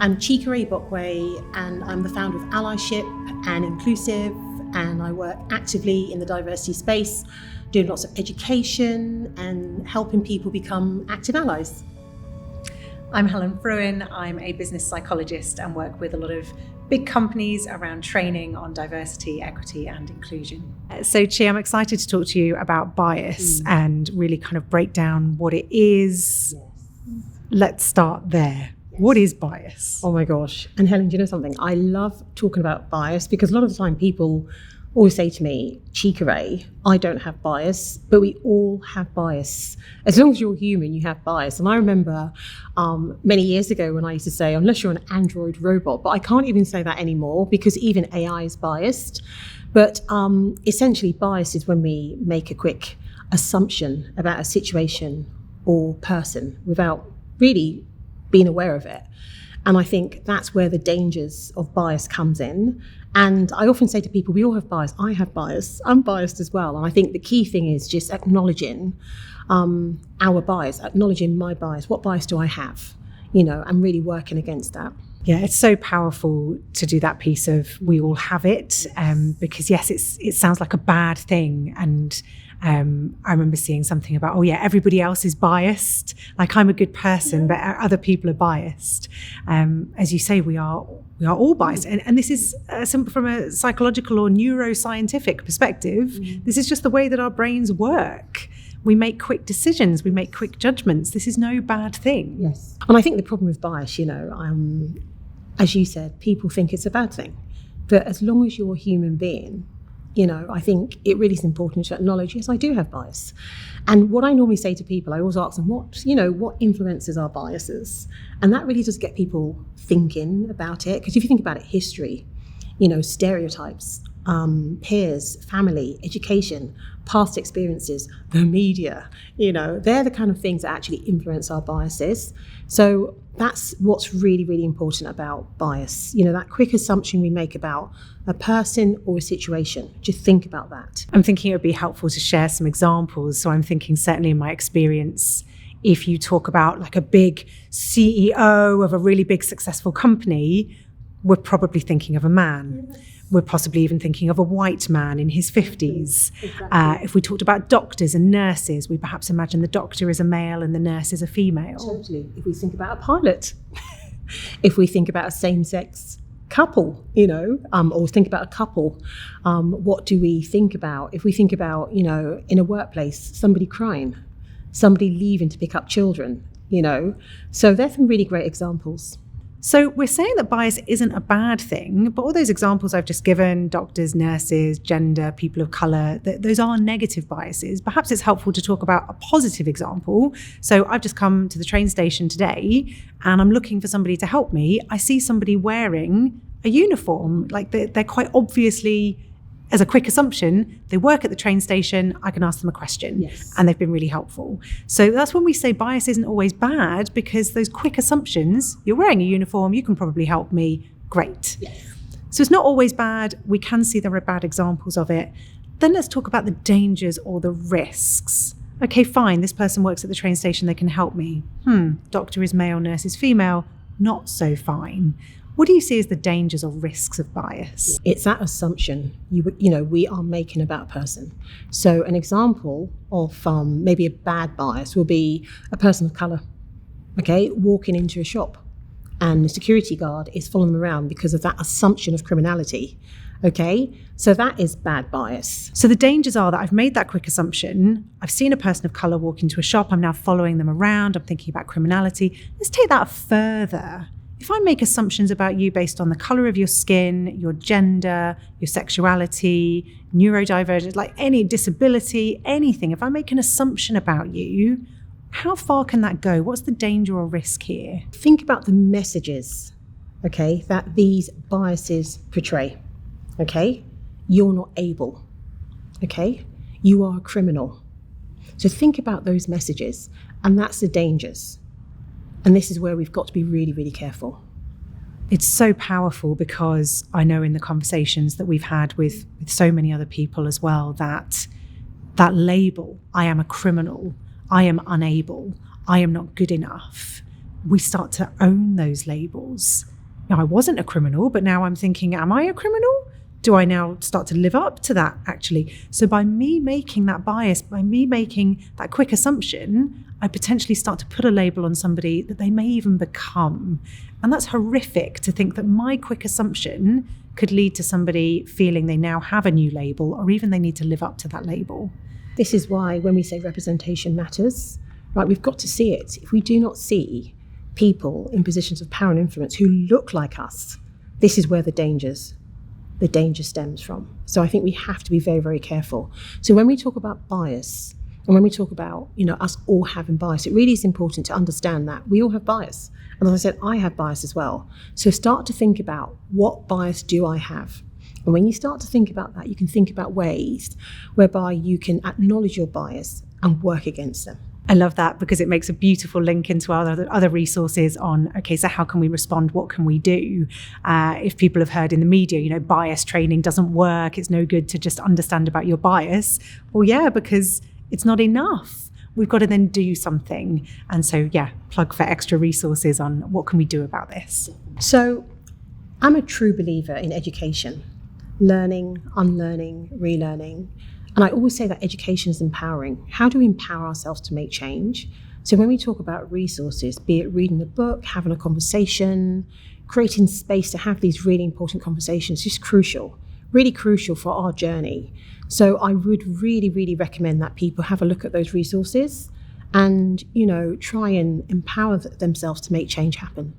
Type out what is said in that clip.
I'm Chikere Bokwe, and I'm the founder of Allyship and Inclusive, and I work actively in the diversity space, doing lots of education and helping people become active allies. I'm Helen Fruin. I'm a business psychologist and work with a lot of big companies around training on diversity, equity and inclusion. So Chi, I'm excited to talk to you about bias and really kind of break down what it is. Yes. Let's start there. Yes. What is bias? Oh my gosh. And Helen, do you know something? I love talking about bias because a lot of the time people always say to me, Chikere, I don't have bias, but we all have bias. As long as you're human, you have bias. And I remember many years ago when I used to say, unless you're an android robot, but I can't even say that anymore because even AI is biased. But essentially bias is when we make a quick assumption about a situation or person without really being aware of it. And I think that's where the dangers of bias comes in. And I often say to people, we all have bias. I have bias. I'm biased as well. And I think the key thing is just acknowledging our bias, acknowledging my bias. What bias do I have? And really working against that. Yeah, it's so powerful to do that piece of we all have it, because yes, it sounds like a bad thing. And I remember seeing something about, everybody else is biased. Like I'm a good person, but other people are biased. As you say, we are all biased. And this is from a psychological or neuroscientific perspective. This is just the way that our brains work. We make quick decisions. We make quick judgments. This is no bad thing. Yes. And I think the problem with bias, as you said, people think it's a bad thing. But as long as you're a human being, I think it really is important to acknowledge, yes, I do have bias. And what I normally say to people, I always ask them, what influences our biases? And that really does get people thinking about it. Because if you think about it, history, stereotypes, peers, family, education, past experiences, the media, they're the kind of things that actually influence our biases. So that's what's really, really important about bias. That quick assumption we make about a person or a situation. Just think about that. I'm thinking it would be helpful to share some examples. So I'm thinking certainly in my experience, if you talk about like a big CEO of a really big successful company, we're probably thinking of a man. Yes. We're possibly even thinking of a white man in his 50s. Exactly. If we talked about doctors and nurses, we perhaps imagine the doctor is a male and the nurse is a female. Totally. If we think about a pilot, if we think about a same-sex couple, or think about a couple, what do we think about? If we think about, in a workplace, somebody crying, somebody leaving to pick up children, So there's some really great examples. So we're saying that bias isn't a bad thing, but all those examples I've just given, doctors, nurses, gender, people of colour, those are negative biases. Perhaps it's helpful to talk about a positive example. So I've just come to the train station today and I'm looking for somebody to help me. I see somebody wearing a uniform, like they're quite obviously, as a quick assumption, they work at the train station, I can ask them a question. Yes. And they've been really helpful. So that's when we say bias isn't always bad, because those quick assumptions, you're wearing a uniform, you can probably help me, great. Yes. So it's not always bad. We can see there are bad examples of it. Then let's talk about the dangers or the risks. Okay, fine, this person works at the train station, they can help me. Doctor is male, nurse is female, not so fine. What do you see as the dangers or risks of bias? It's that assumption we are making about a person. So an example of maybe a bad bias will be a person of colour, walking into a shop and the security guard is following them around because of that assumption of criminality. So that is bad bias. So the dangers are that I've made that quick assumption. I've seen a person of colour walk into a shop. I'm now following them around. I'm thinking about criminality. Let's take that further. If I make assumptions about you based on the colour of your skin, your gender, your sexuality, neurodivergence, like any disability, anything, if I make an assumption about you, how far can that go? What's the danger or risk here? Think about the messages, that these biases portray. You're not able. You are a criminal. So think about those messages, and that's the dangers. And this is where we've got to be really, really careful. It's so powerful because I know in the conversations that we've had with so many other people as well, that label, I am a criminal, I am unable, I am not good enough, we start to own those labels. Now, I wasn't a criminal, but now I'm thinking, am I a criminal? Do I now start to live up to that, actually? So by me making that bias, by me making that quick assumption, I potentially start to put a label on somebody that they may even become. And that's horrific, to think that my quick assumption could lead to somebody feeling they now have a new label, or even they need to live up to that label. This is why when we say representation matters, right, we've got to see it. If we do not see people in positions of power and influence who look like us, this is where the danger stems from. So I think we have to be very, very careful. So when we talk about bias, and when we talk about, us all having bias, it really is important to understand that we all have bias. And as I said, I have bias as well. So start to think about, what bias do I have? And when you start to think about that, you can think about ways whereby you can acknowledge your bias and work against them. I love that, because it makes a beautiful link into our other resources on, okay, so how can we respond? What can we do? If people have heard in the media, bias training doesn't work, it's no good to just understand about your bias. Well, yeah, because it's not enough. We've got to then do something. And so, plug for extra resources on what can we do about this. So I'm a true believer in education, learning, unlearning, relearning. And I always say that education is empowering. How do we empower ourselves to make change? So when we talk about resources, be it reading a book, having a conversation, creating space to have these really important conversations, is crucial, really crucial for our journey. So I would really, really recommend that people have a look at those resources and, try and empower themselves to make change happen.